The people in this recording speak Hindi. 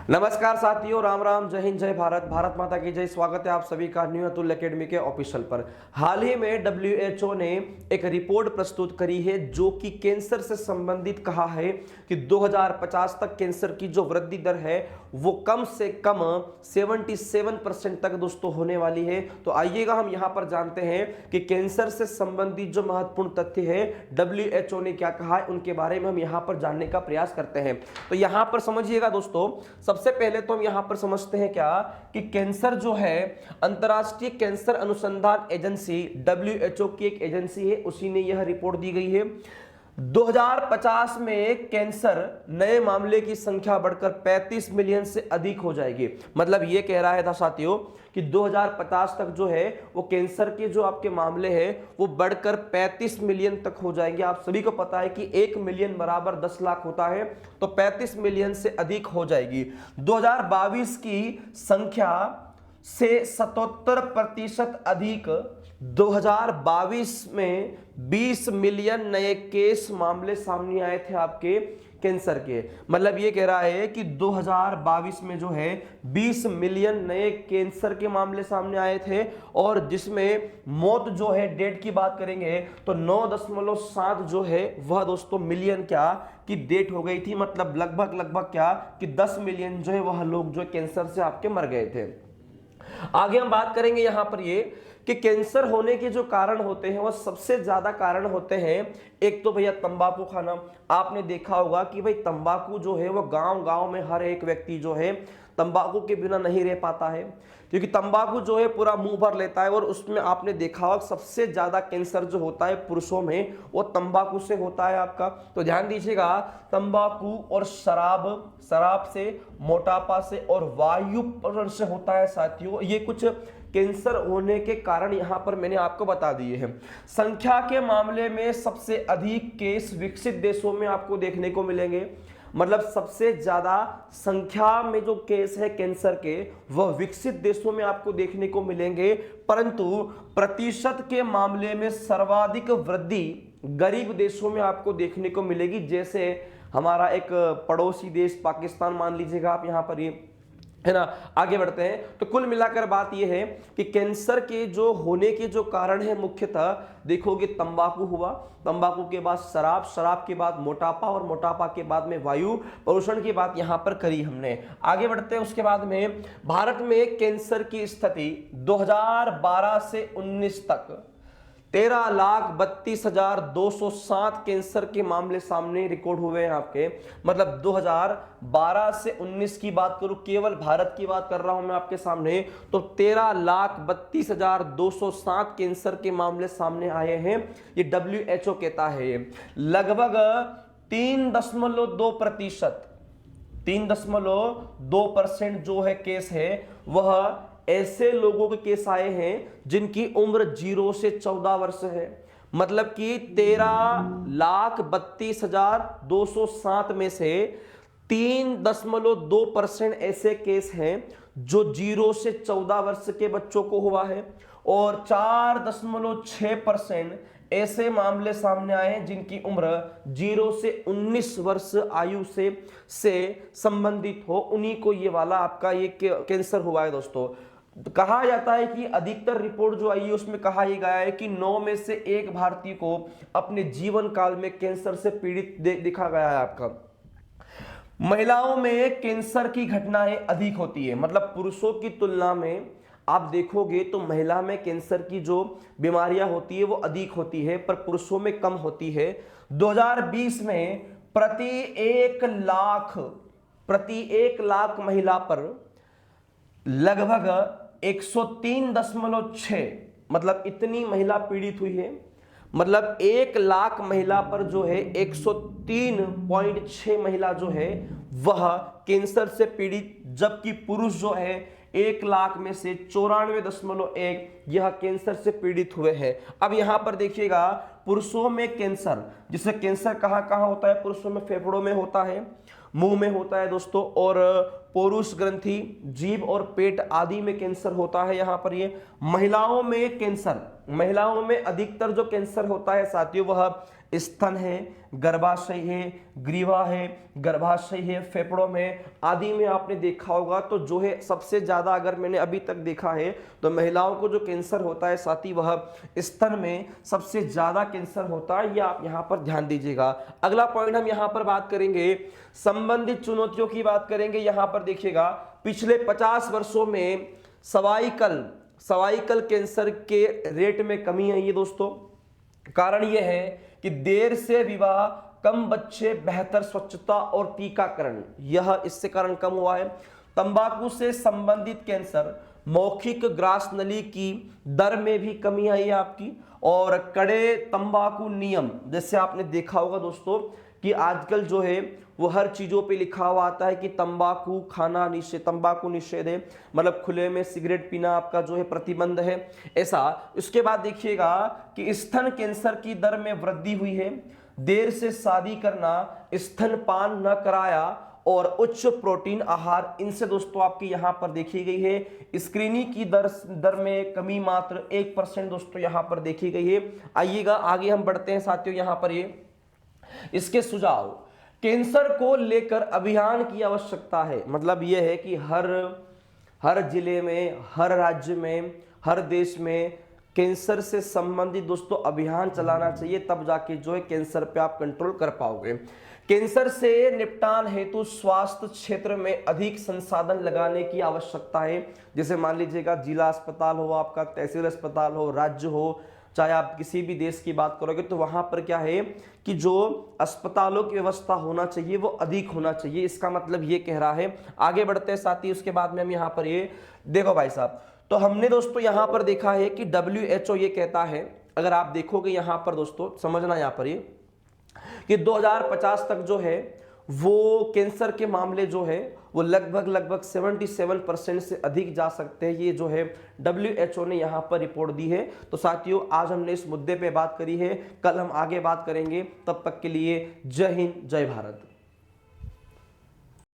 नमस्कार साथियों, राम राम, जय हिंद, जय भारत, भारत माता की जय। स्वागत है आप सभी का न्यू अतुल एकेडमी के ऑफिशियल पर। हाल ही में WHO ने एक रिपोर्ट प्रस्तुत करी है जो कि कैंसर से संबंधित कहा है कि 2050 तक कैंसर की जो वृद्धि दर है वो कम से कम 77% तक दोस्तों होने वाली है। तो आइएगा हम यहाँ पर जानते हैं कि कैंसर से संबंधित जो महत्वपूर्ण तथ्य है WHO ने क्या कहा है उनके बारे में हम यहाँ पर जानने का प्रयास करते हैं। तो यहाँ पर समझिएगा दोस्तों, सबसे पहले तो हम यहां पर समझते हैं क्या कि कैंसर जो है अंतरराष्ट्रीय कैंसर अनुसंधान एजेंसी WHO की एक एजेंसी है, उसी ने यह रिपोर्ट दी गई है। 2050 में कैंसर नए मामले की संख्या बढ़कर 35 मिलियन से अधिक हो जाएगी। मतलब ये कह रहा है था साथियों कि 2050 तक जो है वो कैंसर के जो आपके मामले हैं वो बढ़कर 35 मिलियन तक हो जाएंगे। आप सभी को पता है कि 1 मिलियन बराबर 10 लाख होता है, तो 35 मिलियन से अधिक हो जाएगी। 2022 की संख्या से 77% अधिक 2022 में 20 मिलियन नए केस मामले सामने आए थे आपके कैंसर के। मतलब ये कह रहा है कि 2022 में जो है 20 मिलियन नए कैंसर के मामले सामने आए थे, और जिसमें मौत जो है डेट की बात करेंगे तो 9.7 जो है वह दोस्तों मिलियन क्या की डेट हो गई थी। मतलब लगभग क्या कि 10 मिलियन जो है वह लोग जो कैंसर से आपके मर गए थे। आगे हम बात करेंगे यहां पर ये कि कैंसर होने के जो कारण होते हैं वो सबसे ज्यादा कारण होते हैं। एक तो भैया तंबाकू खाना। आपने देखा होगा कि भाई तंबाकू जो है वो गांव-गांव में हर एक व्यक्ति जो है तंबाकू के बिना नहीं रह पाता है, क्योंकि तंबाकू जो है पूरा मुंह भर लेता है। और उसमें आपने देखा होगा सबसे ज्यादा कैंसर जो होता है पुरुषों में वो तंबाकू से होता है आपका। तो ध्यान दीजिएगा, तंबाकू और शराब से, मोटापा से और वायु प्रदूषण से होता है साथियों। ये कुछ कैंसर होने के कारण यहां पर मैंने आपको बता दिए हैं। संख्या के मामले में सबसे अधिक केस विकसित देशों में आपको देखने को मिलेंगे। मतलब सबसे ज्यादा संख्या में जो केस है कैंसर के वह विकसित देशों में आपको देखने को मिलेंगे, परंतु प्रतिशत के मामले में सर्वाधिक वृद्धि गरीब देशों में आपको देखने को मिलेगी। जैसे हमारा एक पड़ोसी देश पाकिस्तान मान लीजिएगा आप, यहां पर ये है ना। आगे बढ़ते हैं तो कुल मिलाकर बात यह है कि कैंसर के जो होने के जो कारण है मुख्यतः देखोगे तंबाकू हुआ, तंबाकू के बाद शराब के बाद मोटापा, और मोटापा के बाद में वायु प्रदूषण की बात यहां पर करी हमने। आगे बढ़ते हैं उसके बाद में भारत में कैंसर की स्थिति 2012 से 19 तक 13,32,207 कैंसर के मामले सामने रिकॉर्ड हुए हैं आपके। मतलब 2012 से 19 की बात करूं, केवल भारत की बात कर रहा हूं मैं आपके सामने, तो 13,32,207 कैंसर के मामले सामने आए हैं। ये WHO कहता है। लगभग 3.2% जो है केस है वह ऐसे लोगों के केस आए हैं जिनकी उम्र 0 से 14 वर्ष है। मतलब कि 13,32,207 में से 3.2% ऐसे केस हैं जो 0 से 14 वर्ष के बच्चों को हुआ है, और 4.6% ऐसे मामले सामने आए हैं जिनकी उम्र 0 से 19 वर्ष आयु से संबंधित हो, उन्हीं को ये वाला आपका ये कैंसर हुआ है दोस्तों। कहा जाता है कि अधिकतर रिपोर्ट जो आई है उसमें कहा यह गया है कि 9 में से 1 भारतीय को अपने जीवन काल में कैंसर से पीड़ित दिखा गया है आपका। महिलाओं में कैंसर की घटनाएं अधिक होती है। मतलब पुरुषों की तुलना में आप देखोगे तो महिला में कैंसर की जो बीमारियां होती है वो अधिक होती है, पर पुरुषों में कम होती है। 2020 में प्रति 1 लाख महिला पर लगभग 103.6, मतलब इतनी महिला पीड़ित हुई है। मतलब 1 लाख महिला पर जो है 103.6 महिला जो है वह कैंसर से पीड़ित, जबकि पुरुष जो है 1 लाख में से 94.1 यह कैंसर से पीड़ित हुए हैं। अब यहां पर देखिएगा पुरुषों में कैंसर, जिससे कैंसर कहां होता है, पुरुषों में फेफड़ों में होता है, मुंह में होता है दोस्तों, और पौरुष ग्रंथि, जीभ और पेट आदि में कैंसर होता है। यहां पर ये महिलाओं में कैंसर, महिलाओं में अधिकतर जो कैंसर होता है साथियों वह स्तन है, गर्भाशय है, ग्रीवा है, गर्भाशय है, फेफड़ों में आदि में आपने देखा होगा। तो जो है सबसे ज्यादा अगर मैंने अभी तक देखा है तो महिलाओं को जो कैंसर होता है साथी वह स्तन में सबसे ज्यादा कैंसर होता है, ये आप यहां पर ध्यान दीजिएगा। अगला पॉइंट हम यहां पर बात करेंगे, संबंधित चुनौतियों की बात करेंगे। यहां पर देखिएगा पिछले 50 वर्षों में सर्वाइकल कैंसर के रेट में कमी आई है दोस्तों। कारण यह है कि देर से विवाह, कम बच्चे, बेहतर स्वच्छता और टीकाकरण, यह इससे कारण कम हुआ है। तंबाकू से संबंधित कैंसर, मौखिक ग्रास नली की दर में भी कमी आई है आपकी। और कड़े तंबाकू नियम, जैसे आपने देखा होगा दोस्तों कि आजकल जो है वो हर चीजों पे लिखा हुआ आता है कि तंबाकू खाना निषेध, तंबाकू निषेध है, मतलब खुले में सिगरेट पीना आपका जो है प्रतिबंध है ऐसा। उसके बाद देखिएगा कि स्तन कैंसर की दर में वृद्धि हुई है, देर से शादी करना, स्तनपान न कराया और उच्च प्रोटीन आहार, इनसे दोस्तों आपकी यहां पर देखी गई है। स्क्रीनिंग की दर में कमी मात्र 1% दोस्तों यहां पर देखी गई है। आइएगा आगे हम बढ़ते हैं साथियों। यहां पर ये इसके सुझाव, कैंसर को लेकर अभियान की आवश्यकता है। मतलब यह है कि हर जिले में, हर राज्य में, हर देश में कैंसर से संबंधित दोस्तों अभियान चलाना चाहिए, तब जाके जो है कैंसर पे आप कंट्रोल कर पाओगे। कैंसर से निपटान हेतु स्वास्थ्य क्षेत्र में अधिक संसाधन लगाने की आवश्यकता है। जैसे मान लीजिएगा जिला अस्पताल हो, आपका तहसील अस्पताल हो, राज्य हो, चाहे आप किसी भी देश की बात करोगे तो वहां पर क्या है कि जो अस्पतालों की व्यवस्था होना चाहिए वो अधिक होना चाहिए। इसका मतलब ये कह रहा है। आगे बढ़ते हैं साथ ही, उसके बाद में हम यहाँ पर ये देखो भाई साहब, तो हमने दोस्तों यहाँ पर देखा है कि WHO ये कहता है, अगर आप देखोगे यहाँ पर दोस्तों समझना यहाँ पर ये कि 2050 तक जो है वो कैंसर के मामले जो है वो लगभग 77% से अधिक जा सकते हैं। ये जो है WHO ने यहाँ पर रिपोर्ट दी है। तो साथियों आज हमने इस मुद्दे पे बात करी है, कल हम आगे बात करेंगे। तब तक के लिए जय हिंद, जय भारत।